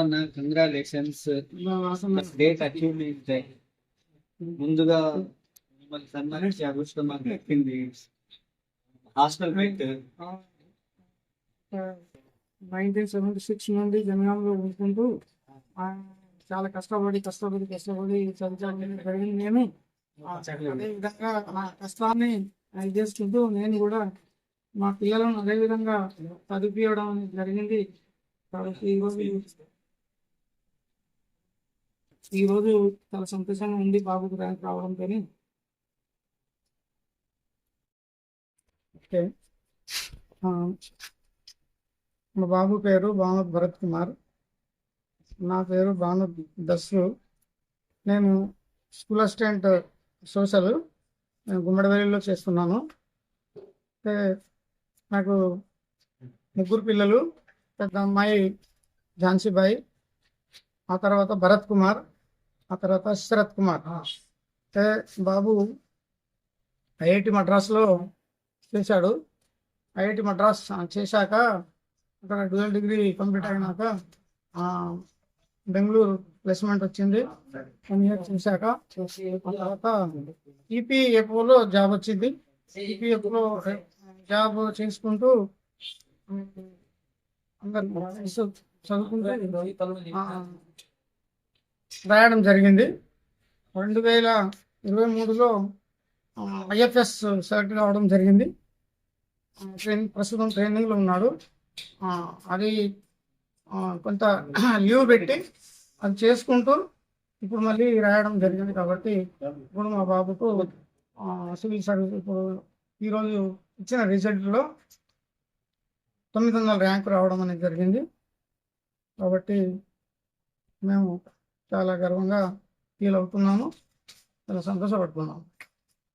అన్న congratulations, great achievement. ముందుగా మిమ్మల్ని సన్మానించే అదృష్టం మాకు దక్కింది. హాస్టల్ మేట్ 1976 నుండి జనగాంలో ఉంటుకుంటూ చాలా కష్టపడి చదివించడం జరిగింది. నేను అదేవిధంగా నా కష్టాన్ని చేసుకుంటూ నేను కూడా మా పిల్లలను అదేవిధంగా చదివించడం జరిగింది. కాబట్టి ఈరోజు చాలా సంతోషంగా ఉంది బాబుకు ర్యాంక్ రావడంతో. ఓకే, మా బాబు పేరు భానుద్ భరత్ కుమార్, నా పేరు భానుద్ దస్సు. నేను స్కూల్ అసిస్టెంట్ సోషల్ నేను గుమ్మడివెల్లిలో చేస్తున్నాను. అంటే నాకు ముగ్గురు పిల్లలు. పెద్ద అమ్మాయి ఝాన్సీబాయి, ఆ తర్వాత భరత్ కుమార్, ఆ తర్వాత శరత్ కుమార్. అంటే బాబు ఐఐటి మద్రాసులో చేశాడు. ఐఐటి మద్రాస్ చేశాక అక్కడ డ్యూయల్ డిగ్రీ కంప్లీట్ అయినాక బెంగళూరు ప్లేస్మెంట్ వచ్చింది. 1 year చేశాక తర్వాత ఈపీఎఫ్ఓలో జాబ్ వచ్చింది. ఈపీఎఫ్ఓలో జాబ్ చేసుకుంటూ చదువుకుంటూ రాయడం జరిగింది. 2023లో ఐఎఫ్ఎస్ సెలెక్ట్ కావడం జరిగింది. ప్రస్తుతం ట్రైనింగ్లో ఉన్నాడు. అది కొంత లీవ్ పెట్టి అది చేసుకుంటూ ఇప్పుడు మళ్ళీ రాయడం జరిగింది. కాబట్టి ఇప్పుడు మా బాబుకు సివిల్ సర్వీస్ ఇప్పుడు ఈరోజు ఇచ్చిన రిజల్ట్లో 900 ర్యాంక్ రావడం అనేది జరిగింది. కాబట్టి మేము చాలా గర్వంగా ఫీల్ అవుతున్నాము, చాలా సంతోషపడుతున్నాము.